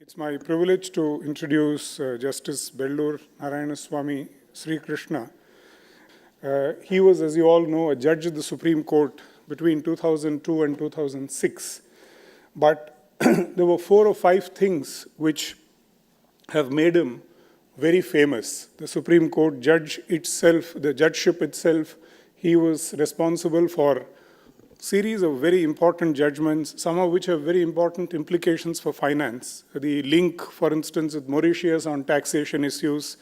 It's my privilege to introduce Justice Bellur Narayanaswamy Sri Krishna. He was, as you all know, a judge of the Supreme Court between 2002 and 2006. But there were 4 or 5 things which have made him very famous. The Supreme Court judge itself, the judgeship itself, he was responsible for series of very important judgments, some of which have very important implications for finance. The link, for instance, with Mauritius on taxation issues,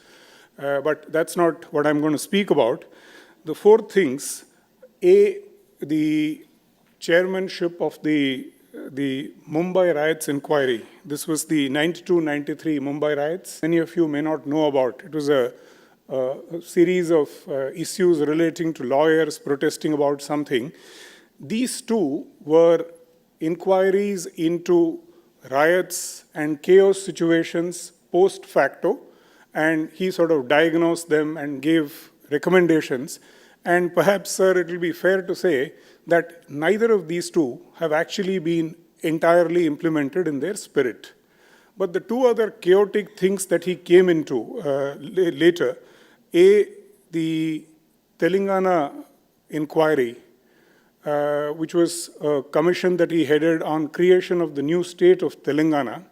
but that's not what I'm going to speak about. The 4 things: A, the chairmanship of the Mumbai riots inquiry. This was the 92-93 Mumbai riots. Many of you may not know about. It was a series of issues relating to lawyers protesting about something. These 2 were inquiries into riots and chaos situations post facto, and he sort of diagnosed them and gave recommendations. And perhaps, sir, it will be fair to say that neither of these 2 have actually been entirely implemented in their spirit. But the 2 other chaotic things that he came into later, A, the Telangana inquiry, which was a commission that he headed on creation of the new state of Telangana.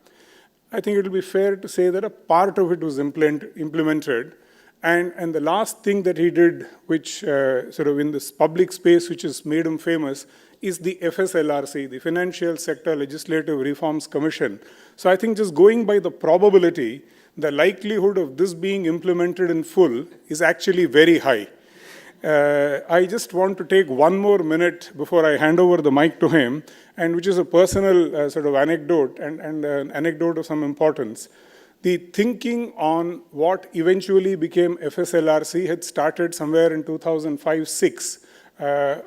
I think it will be fair to say that a part of it was implemented. And the last thing that he did, which sort of in this public space, which has made him famous, is the FSLRC, the Financial Sector Legislative Reforms Commission. So I think just going by the probability, the likelihood of this being implemented in full is actually very high. I just want to take one more minute before I hand over the mic to him, and which is a personal sort of anecdote and an anecdote of some importance. The thinking on what eventually became FSLRC had started somewhere in 2005-06.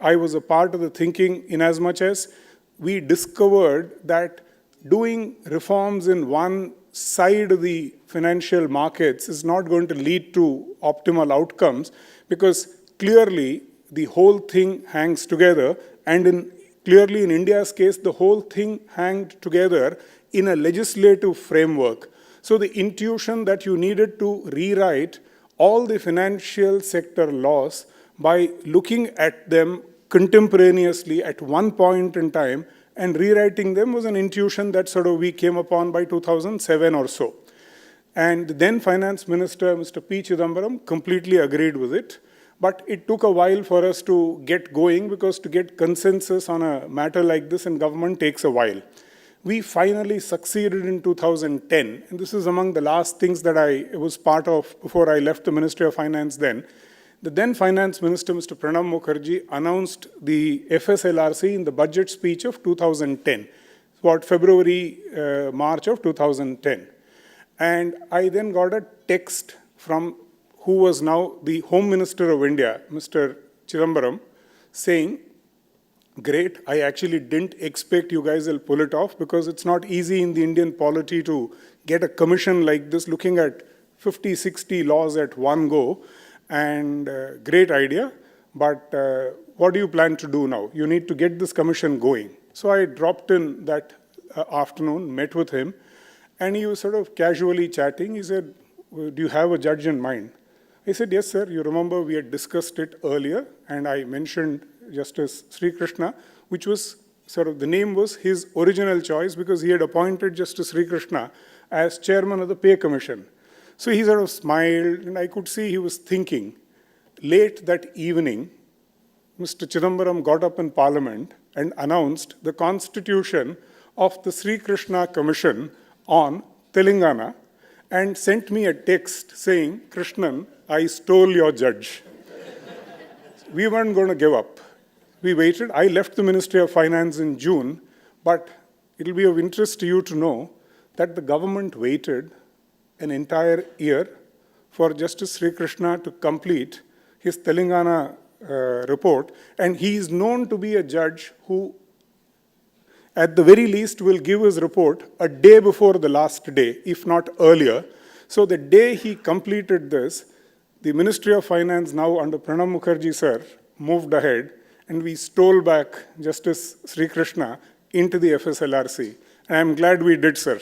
I was a part of the thinking in as much as we discovered that doing reforms in one side of the financial markets is not going to lead to optimal outcomes, because clearly the whole thing hangs together, and clearly in India's case, the whole thing hanged together in a legislative framework. So the intuition that you needed to rewrite all the financial sector laws by looking at them contemporaneously at one point in time and rewriting them was an intuition that sort of we came upon by 2007 or so. And the then Finance Minister, Mr. P. Chidambaram, completely agreed with it. But it took a while for us to get going, because to get consensus on a matter like this in government takes a while. We finally succeeded in 2010, and this is among the last things that I was part of before I left the Ministry of Finance then. The then Finance Minister, Mr. Pranab Mukherjee, announced the FSLRC in the budget speech of 2010, about February, March of 2010. And I then got a text from who was now the Home Minister of India, Mr. Chidambaram, saying, "Great, I actually didn't expect you guys will pull it off, because it's not easy in the Indian polity to get a commission like this looking at 50, 60 laws at one go, and great idea, but what do you plan to do now? You need to get this commission going." So I dropped in that afternoon, met with him, and he was sort of casually chatting. He said, "Do you have a judge in mind?" I said, "Yes, sir. You remember we had discussed it earlier, and I mentioned Justice Sri Krishna, which was sort of the name was his original choice, because he had appointed Justice Sri Krishna as chairman of the Pay Commission." So he sort of smiled, and I could see he was thinking. Late that evening, Mr. Chidambaram got up in Parliament and announced the constitution of the Sri Krishna Commission on Telangana, and sent me a text saying, "Krishnan, I stole your judge." We weren't going to give up. We waited. I left the Ministry of Finance in June, but it'll be of interest to you to know that the government waited an entire year for Justice Sri Krishna to complete his Telangana report, and he is known to be a judge who, at the very least, will give his report a day before the last day, if not earlier. So the day he completed this, the Ministry of Finance, now under Pranab Mukherjee sir, moved ahead, and we stole back Justice Sri Krishna into the FSLRC. And I'm glad we did, sir.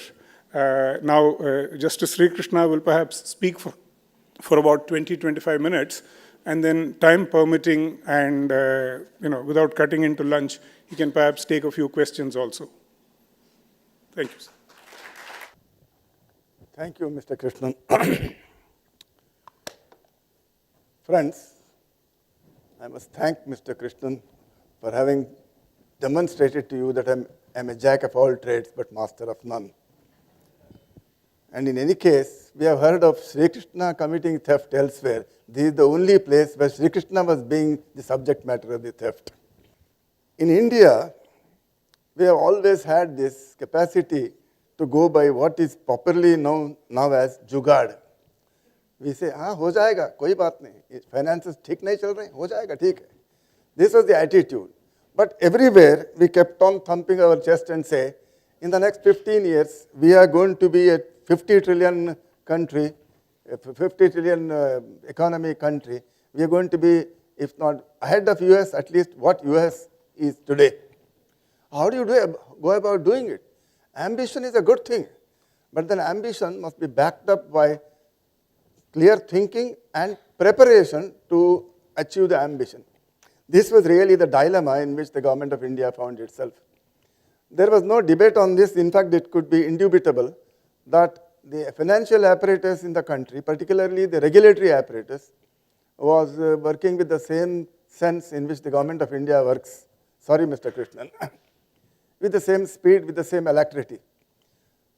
Now, Justice Sri Krishna will perhaps speak for about 20-25 minutes, and then time permitting and without cutting into lunch, he can perhaps take a few questions also. Thank you, sir. Thank you, Mr. Krishnan. Friends, I must thank Mr. Krishnan for having demonstrated to you that I'm a jack of all trades but master of none. And in any case, we have heard of Sri Krishna committing theft elsewhere. This is the only place where Sri Krishna was being the subject matter of the theft. In India, we have always had this capacity to go by what is popularly known now as जुगाड़. We say, हाँ हो जाएगा, कोई बात नहीं. Finances ठीक नहीं चल रहे, हो जाएगा, ठीक है. This was the attitude. But everywhere we kept on thumping our chest and say, in the next 15 years, we are going to be a 50 trillion country, a 50 trillion economy country. We are going to be, if not ahead of US, at least what US is today. How do you go about doing it? Ambition is a good thing, but then ambition must be backed up by clear thinking and preparation to achieve the ambition. This was really the dilemma in which the government of India found itself. There was no debate on this. In fact, it could be indubitable that the financial apparatus in the country, particularly the regulatory apparatus, was working with the same sense in which the government of India works. Sorry, Mr. Krishnan. With the same speed, with the same alacrity.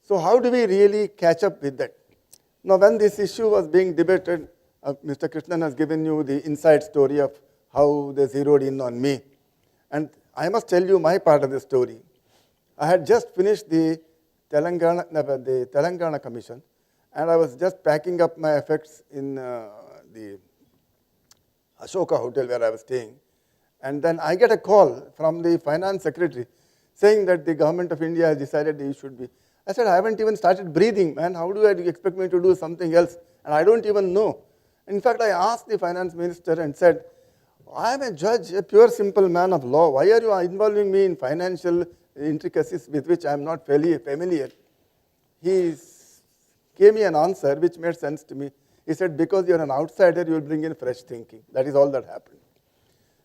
So how do we really catch up with that? Now, when this issue was being debated, Mr. Krishnan has given you the inside story of how they zeroed in on me. And I must tell you my part of the story. I had just finished the Telangana Commission, and I was just packing up my effects in the Ashoka Hotel where I was staying. And then I get a call from the finance secretary saying that the government of India has decided that you should be. I said, I haven't even started breathing, man. How do you expect me to do something else? And I don't even know. In fact, I asked the finance minister and said, I am a judge, a pure simple man of law. Why are you involving me in financial intricacies with which I am not fairly familiar? He gave me an answer which made sense to me. He said, because you are an outsider, you will bring in fresh thinking. That is all that happened.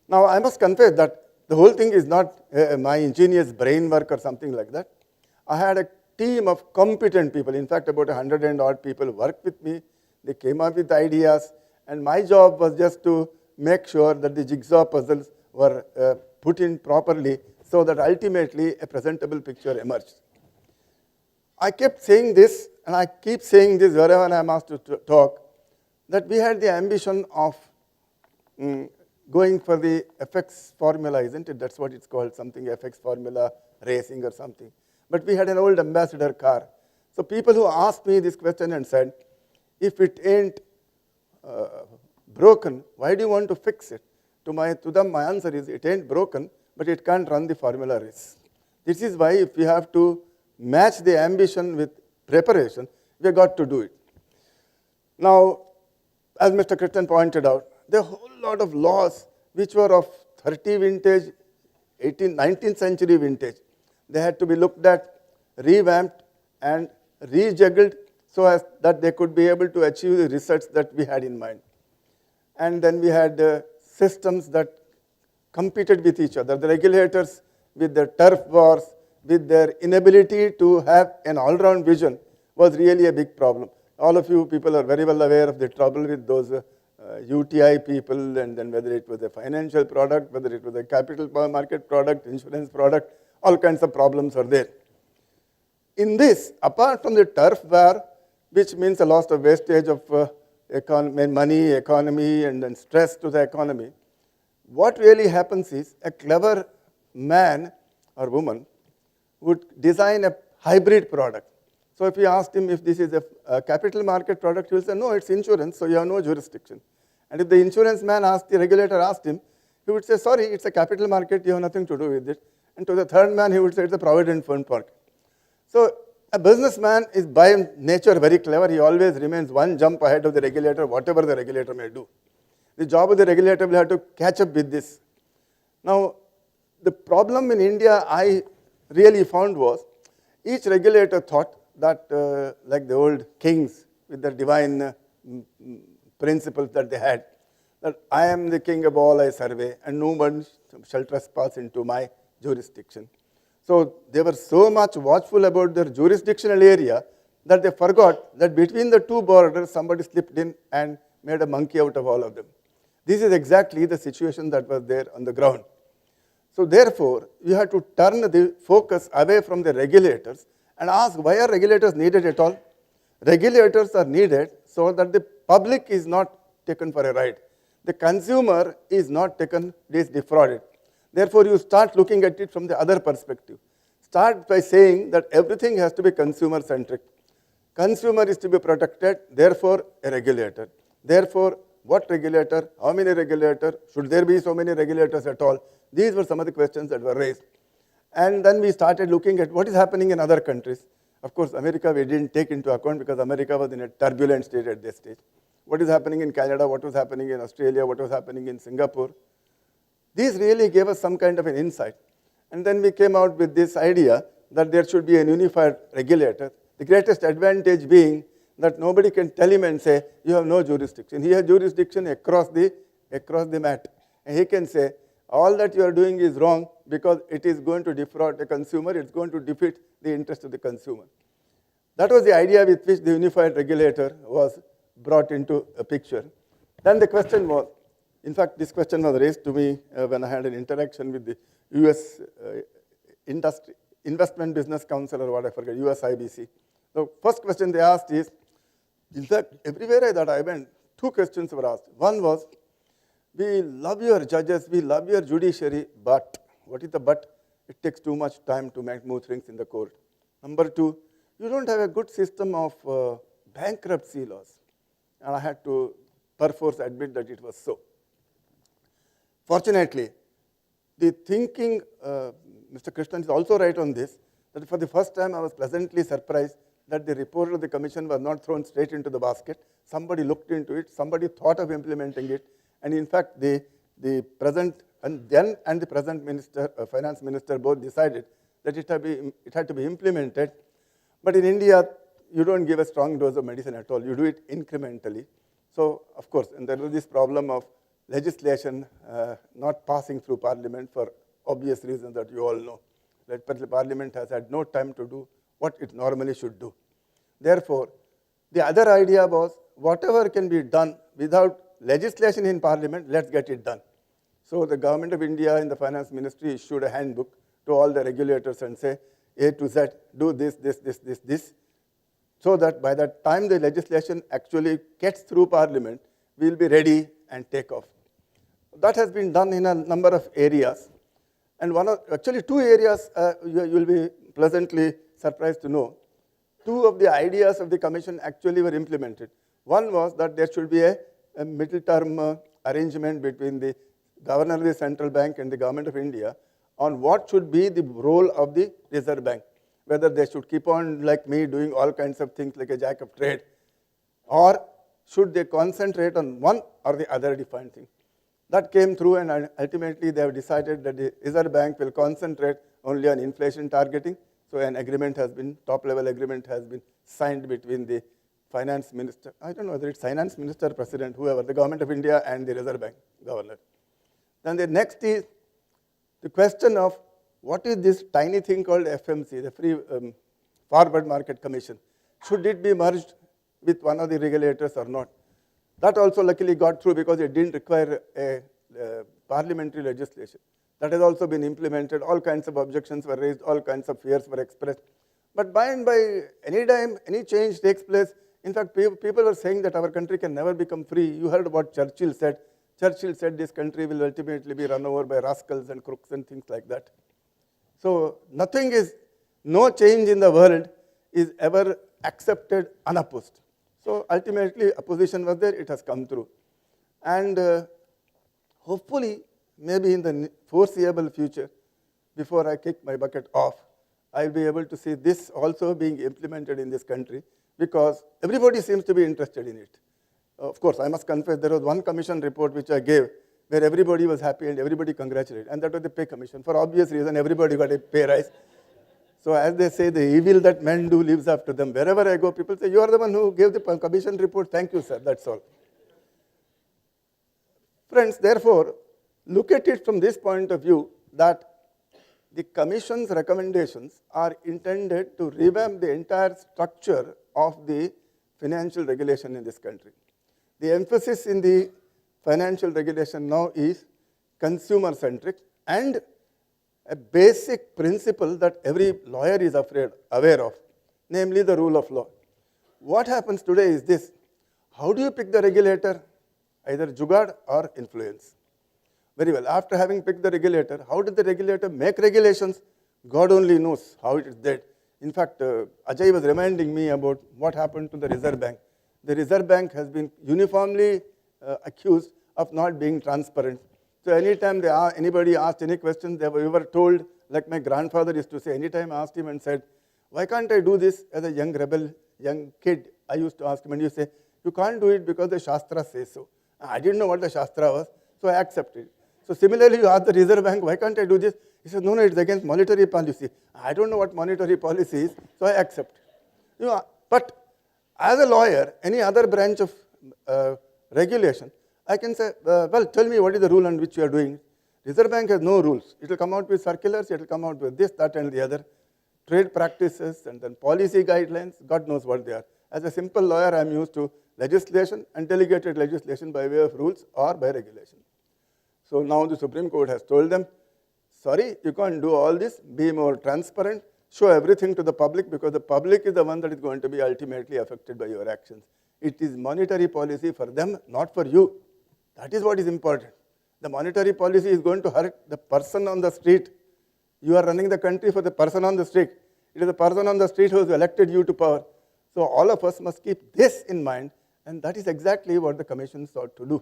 Now, I must confess that the whole thing is not my ingenious brain work or something like that. I had a team of competent people. In fact, about 100 and odd people worked with me. They came up with ideas, and my job was just to make sure that the jigsaw puzzles were put in properly so that ultimately a presentable picture emerged. I kept saying this, and I keep saying this wherever I am asked to talk, that we had the ambition of going for the FX formula, isn't it? That's what it's called, something FX formula racing or something. But we had an old ambassador car. So people who asked me this question and said, if it ain't broken, why do you want to fix it? To them, my answer is, it ain't broken, but it can't run the formula race. This is why if we have to match the ambition with preparation, we have got to do it. Now, as Mr. Krishnan pointed out, there are a whole lot of laws which were of 30 vintage, 19th century vintage. They had to be looked at, revamped, and rejuggled so as that they could be able to achieve the results that we had in mind. And then we had systems that competed with each other. The regulators with their turf wars, with their inability to have an all-round vision was really a big problem. All of you people are very well aware of the trouble with those UTI people, and then whether it was a financial product, whether it was a capital market product, insurance product, all kinds of problems are there. In this, apart from the turf war, which means a loss of wastage of money, economy, and then stress to the economy, what really happens is a clever man or woman would design a hybrid product. So if you asked him if this is a capital market product, he will say, no, it's insurance, so you have no jurisdiction. And if the insurance man asked, the regulator asked him, he would say, sorry, it's a capital market, you have nothing to do with it. And to the third man, he would say, it's a provident fund market. So a businessman is by nature very clever. He always remains one jump ahead of the regulator, whatever the regulator may do. The job of the regulator will have to catch up with this. Now, the problem in India I really found was, each regulator thought that, like the old kings with their divine principles that they had, that I am the king of all I survey, and no one shall trespass into my jurisdiction. So they were so much watchful about their jurisdictional area that they forgot that between the two borders, somebody slipped in and made a monkey out of all of them. This is exactly the situation that was there on the ground. So therefore, you have to turn the focus away from the regulators and ask, why are regulators needed at all? Regulators are needed so that the public is not taken for a ride. The consumer is not taken, is defrauded. Therefore, you start looking at it from the other perspective. Start by saying that everything has to be consumer-centric. Consumer is to be protected, therefore a regulator. Therefore, what regulator, how many regulators, should there be so many regulators at all? These were some of the questions that were raised. And then we started looking at what is happening in other countries. Of course, America we didn't take into account because America was in a turbulent state at this stage. What is happening in Canada, what was happening in Australia, what was happening in Singapore. These really gave us some kind of an insight. And then we came out with this idea that there should be a unified regulator. The greatest advantage being that nobody can tell him and say, you have no jurisdiction. He has jurisdiction across the mat. And he can say, all that you are doing is wrong because it is going to defraud the consumer, it's going to defeat the interest of the consumer. That was the idea with which the unified regulator was brought into a picture. Then the question was, in fact, this question was raised to me when I had an interaction with the US Investment Business Council or what I forget, USIBC. The first question they asked is, in fact, everywhere that I went, two questions were asked. One was, we love your judges, we love your judiciary, but, what is the but? It takes too much time to move things in the court. Number two, you don't have a good system of bankruptcy laws. And I had to perforce admit that it was so. Fortunately, the thinking, Mr. Krishnan is also right on this, that for the first time I was pleasantly surprised that the report of the commission was not thrown straight into the basket. Somebody looked into it, somebody thought of implementing it, and in fact the present and the present minister, finance minister both decided that it had to be implemented. But in India, you don't give a strong dose of medicine at all. You do it incrementally. So, of course, and there was this problem of legislation not passing through Parliament for obvious reasons that you all know. That Parliament has had no time to do what it normally should do. Therefore, the other idea was whatever can be done without legislation in Parliament, let's get it done. So the Government of India and the Finance Ministry issued a handbook to all the regulators and say, A to Z, do this, so that by the time the legislation actually gets through Parliament, we'll be ready and take off. That has been done in a number of areas. And actually two areas you'll be pleasantly surprised to know. Two of the ideas of the commission actually were implemented. One was that there should be a middle term arrangement between the Governor of the Central Bank and the Government of India on what should be the role of the Reserve Bank. Whether they should keep on, like me, doing all kinds of things like a jack of trade, or should they concentrate on one or the other defined thing. That came through, and ultimately they have decided that the Reserve Bank will concentrate only on inflation targeting. So an agreement has been, top-level agreement has been signed between the finance minister, I don't know whether it's finance minister, president, whoever, the Government of India and the Reserve Bank governor. Then the next is the question of what is this tiny thing called FMC, the Free Forward Market Commission. Should it be merged with one of the regulators or not? That also luckily got through because it didn't require a parliamentary legislation. That has also been implemented. All kinds of objections were raised, all kinds of fears were expressed. But by and by, any time any change takes place, in fact, people were saying that our country can never become free. You heard what Churchill said. Churchill said this country will ultimately be run over by rascals and crooks and things like that. So no change in the world is ever accepted unopposed. So ultimately, opposition was there, it has come through. And hopefully, maybe in the foreseeable future, before I kick my bucket off, I'll be able to see this also being implemented in this country because everybody seems to be interested in it. Of course, I must confess, there was one commission report which I gave where everybody was happy and everybody congratulated, and that was the pay commission. For obvious reason, everybody got a pay rise. So as they say, the evil that men do lives after them. Wherever I go, people say, you are the one who gave the commission report. Thank you, sir. That's all. Friends, therefore, look at it from this point of view that the Commission's recommendations are intended to revamp the entire structure of the financial regulation in this country. The emphasis in the financial regulation now is consumer-centric and a basic principle that every lawyer is aware of, namely the rule of law. What happens today is this: how do you pick the regulator? Either jugaad or influence. Very well, after having picked the regulator, how did the regulator make regulations? God only knows how it is did. In fact, Ajay was reminding me about what happened to the Reserve Bank. The Reserve Bank has been uniformly accused of not being transparent. So anytime anybody asked any questions, we were told, like my grandfather used to say, anytime I asked him and said, why can't I do this as a young rebel, young kid? I used to ask him, and you say, you can't do it because the Shastra says so. I didn't know what the Shastra was, so I accepted. So similarly, you ask the Reserve Bank, why can't I do this? He says, no, it's against monetary policy. I don't know what monetary policy is, so I accept. But as a lawyer, any other branch of regulation, I can say, well, tell me what is the rule on which you are doing. Reserve Bank has no rules. It will come out with circulars, it will come out with this, that, and the other. Trade practices, and then policy guidelines, God knows what they are. As a simple lawyer, I am used to legislation and delegated legislation by way of rules or by regulation. So now the Supreme Court has told them, sorry, you can't do all this, be more transparent, show everything to the public, because the public is the one that is going to be ultimately affected by your actions. It is monetary policy for them, not for you. That is what is important. The monetary policy is going to hurt the person on the street. You are running the country for the person on the street. It is the person on the street who has elected you to power. So all of us must keep this in mind, and that is exactly what the Commission sought to do.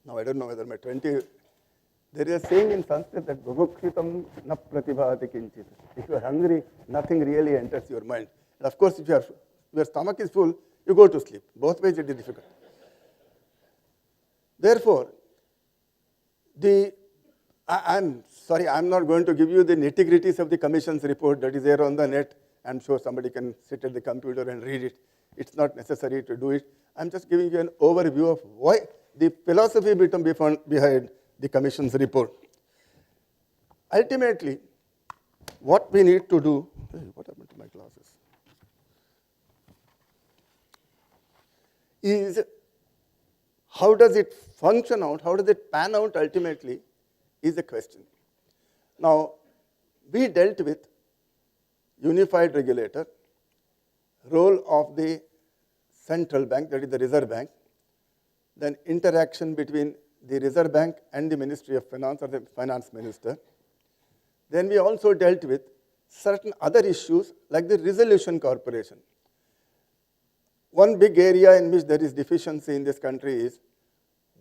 Now I don't know whether my 20, there is a saying in Sanskrit that Bhubukshitam na pratibhati kinchit. If you are hungry, nothing really enters your mind. And of course, if your stomach is full, you go to sleep. Both ways it is difficult. Therefore, I'm sorry, I'm not going to give you the nitty-gritties of the Commission's report that is there on the net. I'm sure somebody can sit at the computer and read it. It's not necessary to do it. I'm just giving you an overview of why the philosophy behind the Commission's report. Ultimately, what we need to do, what happened to my glasses? Is how does it function out, how does it pan out ultimately is the question. Now, we dealt with unified regulator, role of the central bank, that is the Reserve Bank, then interaction between the Reserve Bank and the Ministry of Finance or the Finance Minister. Then we also dealt with certain other issues like the Resolution Corporation. One big area in which there is deficiency in this country is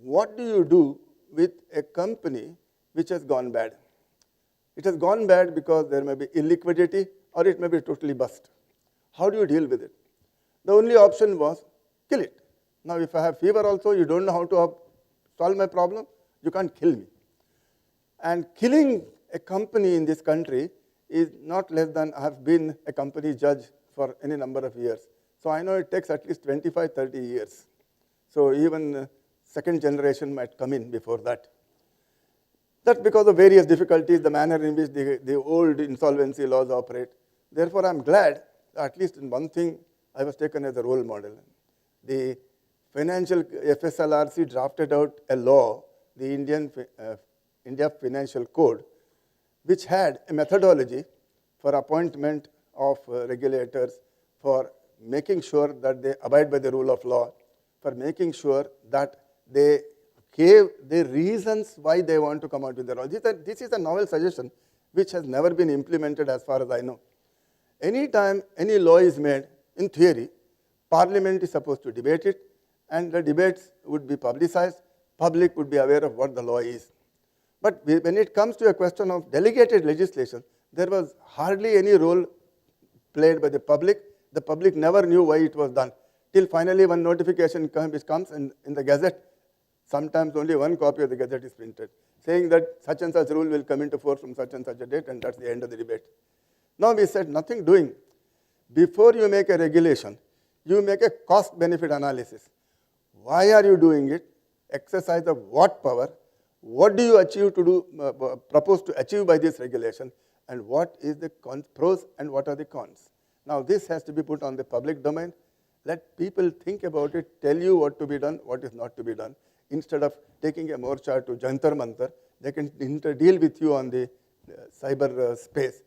what do you do with a company which has gone bad? It has gone bad because there may be illiquidity or it may be totally bust. How do you deal with it? The only option was kill it. Now, if I have fever also, you don't know how to solve my problem, you can't kill me. And killing a company in this country is not less than, I have been a company judge for any number of years. So I know it takes at least 25, 30 years. So even second generation might come in before that. That's because of various difficulties, the manner in which the old insolvency laws operate. Therefore, I'm glad, at least in one thing, I was taken as a role model. The financial FSLRC drafted out a law, the India Financial Code, which had a methodology for appointment of regulators, for making sure that they abide by the rule of law, for making sure that they gave the reasons why they want to come out with the law. This is a novel suggestion which has never been implemented as far as I know. Anytime any law is made, in theory, Parliament is supposed to debate it, and the debates would be publicized, public would be aware of what the law is. But when it comes to a question of delegated legislation, there was hardly any role played by the public. The public never knew why it was done, till finally one notification which comes in the Gazette. Sometimes only one copy of the Gazette is printed, saying that such and such rule will come into force from such and such a date, and that's the end of the debate. Now we said nothing doing. Before you make a regulation, you make a cost-benefit analysis. Why are you doing it? Exercise of what power? What do you achieve to do, propose to achieve by this regulation? And what is the pros and what are the cons? Now this has to be put on the public domain. Let people think about it, tell you what to be done, what is not to be done. Instead of taking a morcha to Jantar Mantar, they can deal with you on the cyber space.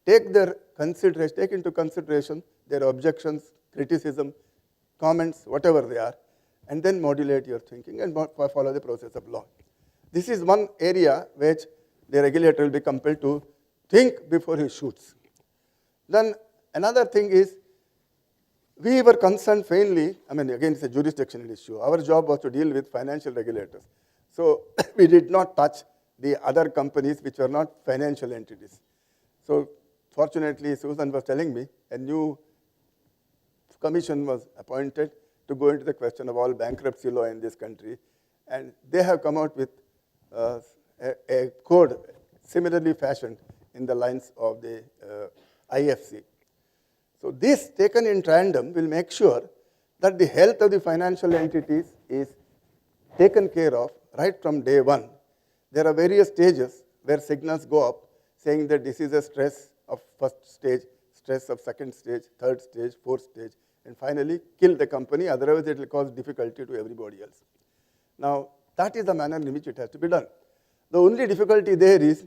Take into consideration their objections, criticism, comments, whatever they are, and then modulate your thinking and follow the process of law. This is one area which the regulator will be compelled to think before he shoots. Then another thing is, we were concerned mainly, again, it's a jurisdictional issue. Our job was to deal with financial regulators. So we did not touch the other companies which were not financial entities. So fortunately, Susan was telling me a new commission was appointed to go into the question of all bankruptcy law in this country. And they have come out with a code similarly fashioned in the lines of the IFC. So this, taken in tandem, will make sure that the health of the financial entities is taken care of right from day one. There are various stages where signals go up saying that this is a stress of first stage, stress of second stage, third stage, fourth stage, and finally kill the company, otherwise it will cause difficulty to everybody else. Now, that is the manner in which it has to be done. The only difficulty there is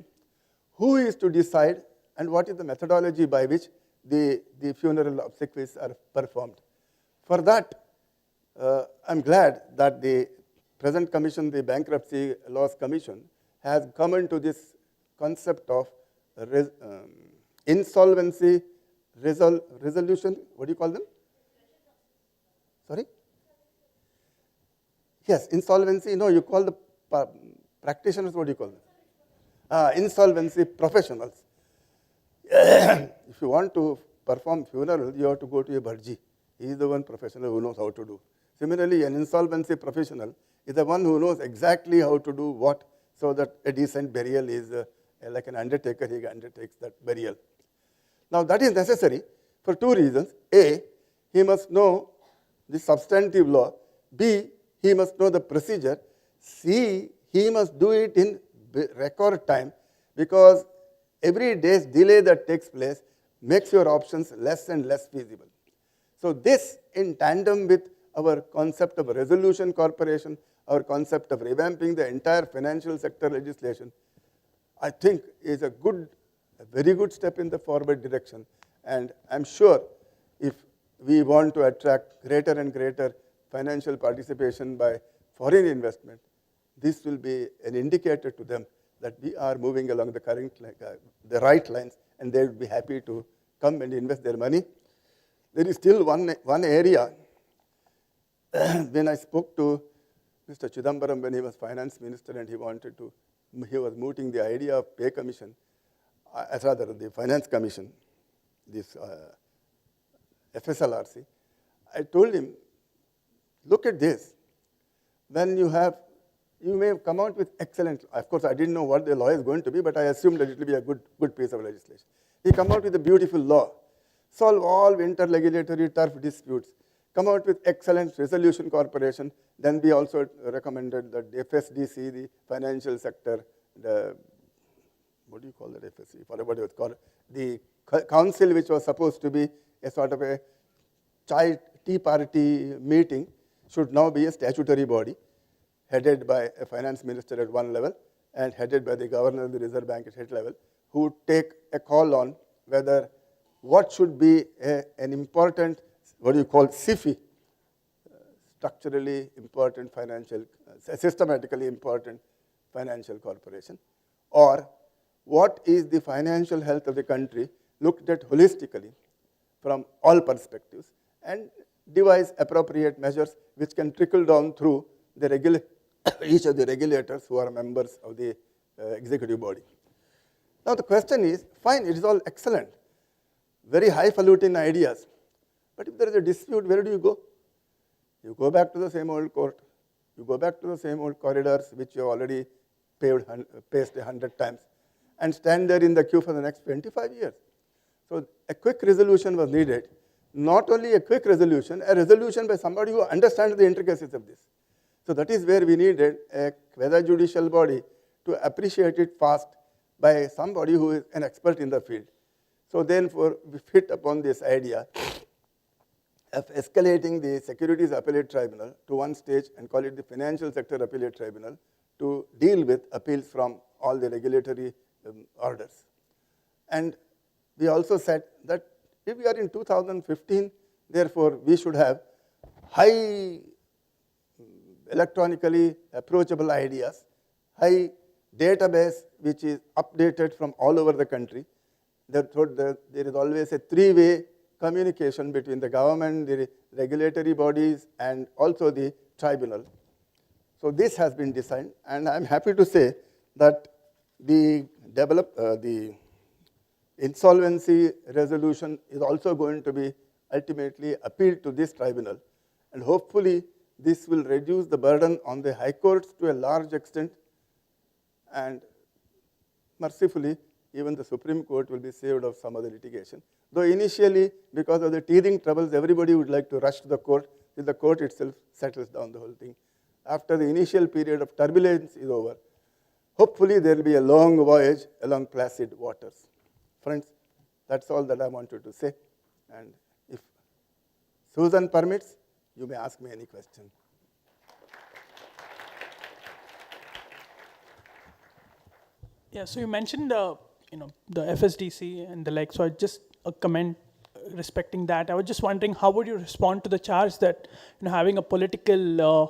who is to decide and what is the methodology by which the funeral obsequies are performed. For that, I'm glad that the present commission, the Bankruptcy Laws Commission, has come into this concept of insolvency resolution. What do you call them? Sorry? Yes, insolvency. No, you call the practitioners, what do you call them? Insolvency professionals. If you want to perform funeral, you have to go to a Bharji. He is the one professional who knows how to do. Similarly, an insolvency professional is the one who knows exactly how to do what, so that a decent burial is like an undertaker, he undertakes that burial. Now that is necessary for two reasons. A, he must know the substantive law. B, he must know the procedure. C, he must do it in record time, because every day's delay that takes place makes your options less and less feasible. So this, in tandem with our concept of a resolution corporation, our concept of revamping the entire financial sector legislation, I think is a very good step in the forward direction. And I'm sure if we want to attract greater and greater financial participation by foreign investment, this will be an indicator to them that we are moving along the right lines, and they will be happy to come and invest their money. There is still one area. When I spoke to Mr. Chidambaram when he was finance minister and he was mooting the idea of pay commission, rather the finance commission, this FSLRC, I told him, look at this. When you may have come out with excellent, of course I didn't know what the law is going to be, but I assumed that it will be a good piece of legislation. He come out with a beautiful law, solve all interregulatory turf disputes, come out with excellent resolution corporation. Then we also recommended that the FSDC, the financial sector, what do you call that FSC? What it was called, the council which was supposed to be a sort of a tea party meeting should now be a statutory body, headed by a finance minister at one level and headed by the governor of the Reserve Bank at head level, who would take a call on whether what should be an important, what do you call, SIFI, structurally important financial, systematically important financial corporation, or what is the financial health of the country looked at holistically from all perspectives, and devise appropriate measures which can trickle down through the each of the regulators who are members of the executive body. Now the question is, fine, it is all excellent, very highfalutin ideas, but if there is a dispute, where do you go? You go back to the same old court. You go back to the same old corridors which you have already paced 100 times and stand there in the queue for the next 25 years. So a quick resolution was needed. Not only a quick resolution, a resolution by somebody who understands the intricacies of this. So that is where we needed a quasi-judicial body to appreciate it fast by somebody who is an expert in the field. So therefore, we hit upon this idea of escalating the Securities Appellate Tribunal to one stage and call it the Financial Sector Appellate Tribunal to deal with appeals from all the regulatory orders. And we also said that if we are in 2015, therefore we should have high electronically approachable ideas, high database which is updated from all over the country. Therefore, there is always a three-way communication between the government, the regulatory bodies, and also the tribunal. So this has been designed, and I'm happy to say that the insolvency resolution is also going to be ultimately appealed to this tribunal, and hopefully this will reduce the burden on the high courts to a large extent, and mercifully even the Supreme Court will be saved of some other litigation. Though initially, because of the teething troubles, everybody would like to rush to the court till the court itself settles down the whole thing. After the initial period of turbulence is over, hopefully there will be a long voyage along placid waters. Friends, that's all that I wanted to say. And if Susan permits, you may ask me any question. Yeah, so you mentioned the FSDC and the like. So I just a comment respecting that. I was just wondering how would you respond to the charge that having a political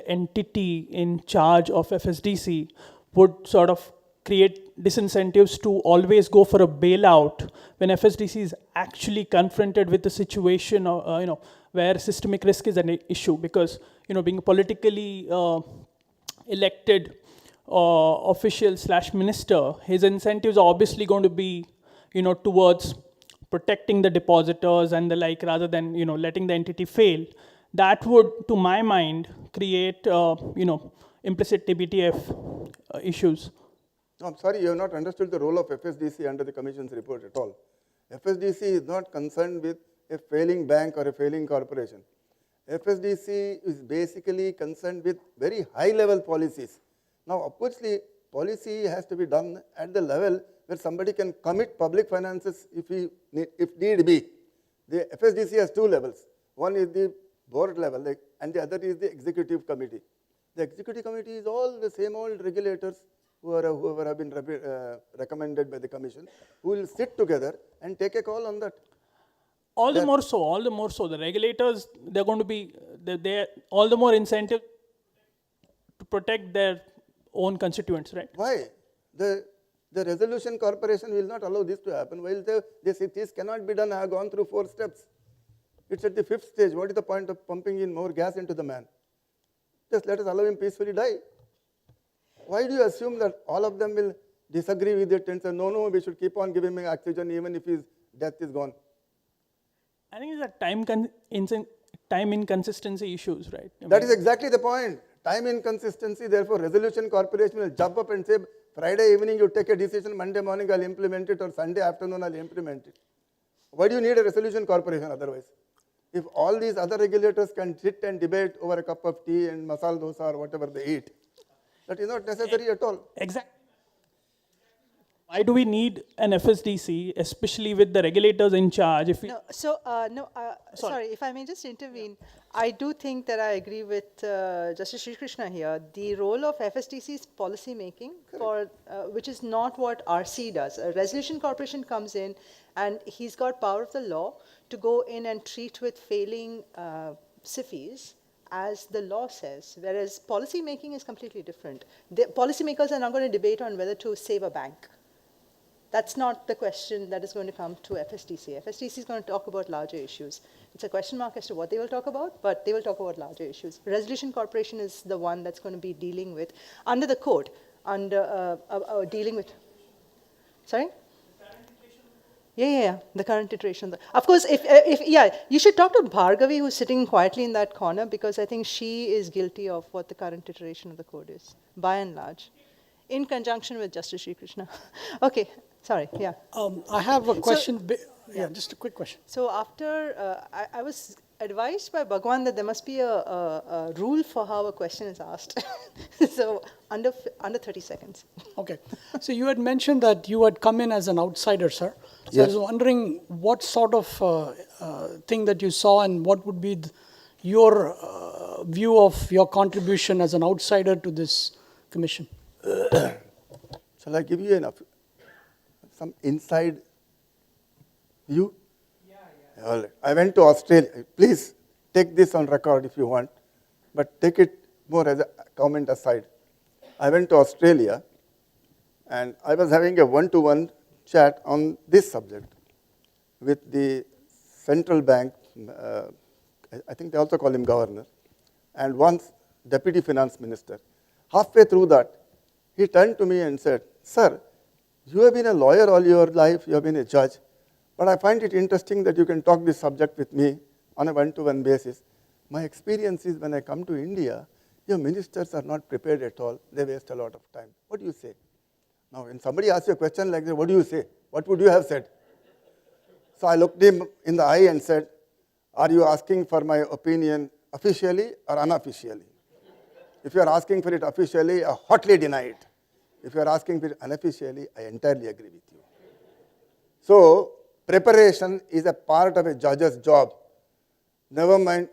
entity in charge of FSDC would sort of create disincentives to always go for a bailout when FSDC is actually confronted with the situation where systemic risk is an issue, because being a politically elected official / minister, his incentives are obviously going to be towards protecting the depositors and the like, rather than letting the entity fail. That would, to my mind, create implicit TBTF issues. No, I'm sorry, you have not understood the role of FSDC under the Commission's report at all. FSDC is not concerned with a failing bank or a failing corporation. FSDC is basically concerned with very high-level policies. Now, obviously, policy has to be done at the level where somebody can commit public finances if need be. The FSDC has two levels. One is the board level, and the other is the executive committee. The executive committee is all the same old regulators whoever have been recommended by the Commission, who will sit together and take a call on that. All the more so. The regulators, they're going to be, they're all the more incentive to protect their own constituents, right? Why? The Resolution Corporation will not allow this to happen. While this cannot be done, I have gone through 4 steps. It's at the 5th stage. What is the point of pumping in more gas into the man? Just let us allow him peacefully die. Why do you assume that all of them will disagree with it and say, no, we should keep on giving him oxygen even if his death is gone? I think it's a time inconsistency issues, right? That is exactly the point. Time inconsistency, therefore Resolution Corporation will jump up and say, Friday evening you take a decision, Monday morning I'll implement it, or Sunday afternoon I'll implement it. Why do you need a Resolution Corporation otherwise? If all these other regulators can sit and debate over a cup of tea and masala dosa or whatever they eat, that is not necessary at all. Exactly. Why do we need an FSDC, especially with the regulators in charge? If we Sorry, if I may just intervene. I do think that I agree with Justice Sri Krishna here. The role of FSDC is policy making, which is not what RC does. A Resolution Corporation comes in and he's got power of the law to go in and treat with failing SIFIs as the law says, whereas policy making is completely different. The policymakers are not going to debate on whether to save a bank. That's not the question that is going to come to FSDC. FSDC is going to talk about larger issues. It's a question mark as to what they will talk about, but they will talk about larger issues. Resolution Corporation is the one that's going to be dealing with, under the code, dealing with, sorry? Yeah, the current iteration. Of course, you should talk to Bhargavi, who's sitting quietly in that corner, because I think she is guilty of what the current iteration of the code is, by and large, in conjunction with Justice Sri Krishna. Okay. Sorry, yeah. I have a question. Yeah, just a quick question. So after, I was advised by Bhagwan that there must be a rule for how a question is asked. So under 30 seconds. Okay. So you had mentioned that you had come in as an outsider, sir. So I was wondering what sort of thing that you saw and what would be your view of your contribution as an outsider to this commission. Shall I give you some inside view? Yeah. All right. I went to Australia. Please take this on record if you want, but take it more as a comment aside. I went to Australia and I was having a one-to-one chat on this subject with the central bank, I think they also call him governor, and once deputy finance minister. Halfway through that, he turned to me and said, "Sir, you have been a lawyer all your life, you have been a judge, but I find it interesting that you can talk this subject with me on a one-to-one basis. My experience is when I come to India, your ministers are not prepared at all. They waste a lot of time. What do you say?" Now, when somebody asks you a question like that, what do you say? What would you have said? So I looked him in the eye and said, "Are you asking for my opinion officially or unofficially? If you are asking for it officially, I hotly deny it. If you are asking for it unofficially, I entirely agree with you." So, preparation is a part of a judge's job. Never mind,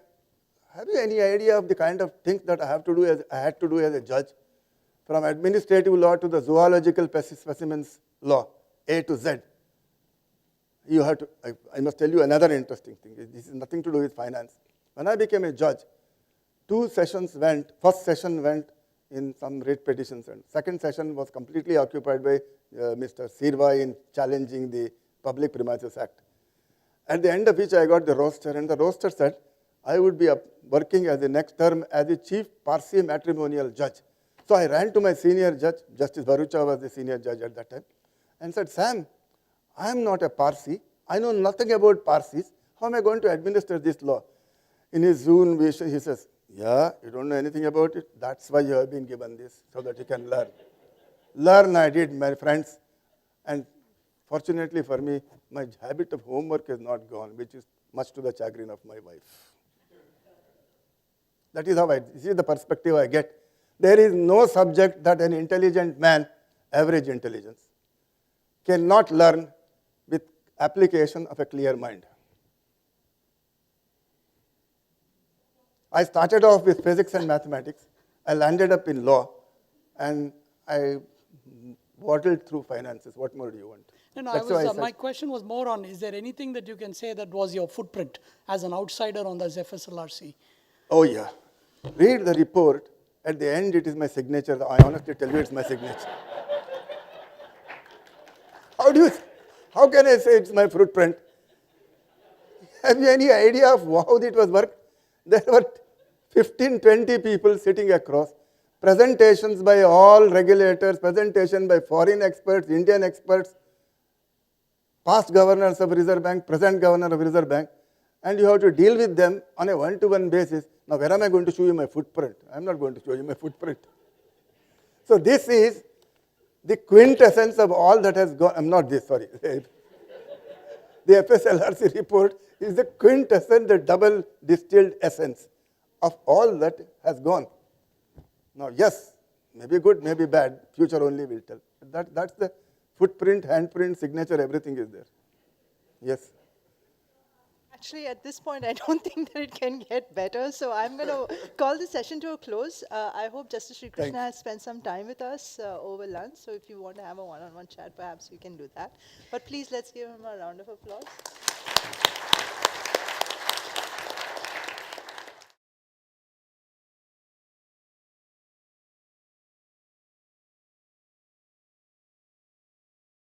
have you any idea of the kind of things that I had to do as a judge? From administrative law to the zoological specimens law, A to Z. You have to, I must tell you another interesting thing. This is nothing to do with finance. When I became a judge, 2 sessions went. First session went in some writ petitions, and second session was completely occupied by Mr. Sirva in challenging the Public Premises Act. At the end of which I got the roster, and the roster said I would be working as the next term as the chief Parsi matrimonial judge. So I ran to my senior judge, Justice Bharucha was the senior judge at that time, and said, "Sam, I am not a Parsi. I know nothing about Parsis. How am I going to administer this law?" In his Zoom vision, he says, "Yeah, you don't know anything about it. That's why you have been given this, so that you can learn." Learn I did, my friends. And fortunately for me, my habit of homework is not gone, which is much to the chagrin of my wife. That is how this is the perspective I get. There is no subject that an intelligent man, average intelligence, cannot learn with application of a clear mind. I started off with physics and mathematics. I landed up in law, and I waddled through finances. What more do you want? No, my question was more on, is there anything that you can say that was your footprint as an outsider on the FSLRC? Oh, yeah. Read the report. At the end, it is my signature. I honestly tell you, it's my signature. How can I say it's my footprint? Have you any idea of how it was worked? There were 15, 20 people sitting across, presentations by all regulators, presentation by foreign experts, Indian experts, past governors of Reserve Bank, present governor of Reserve Bank, and you have to deal with them on a one-to-one basis. Now, where am I going to show you my footprint? I'm not going to show you my footprint. So this is the quintessence of all that has gone. I'm not this, sorry. The FSLRC report is the quintessence, the double distilled essence of all that has gone. Now, yes, maybe good, maybe bad. Future only will tell. That's the footprint, handprint, signature, everything is there. Yes. Actually, at this point, I don't think that it can get better. So I'm going to call this session to a close. I hope Justice Sri Krishna has spent some time with us over lunch. So if you want to have a one-on-one chat, perhaps we can do that. But please, let's give him a round of applause.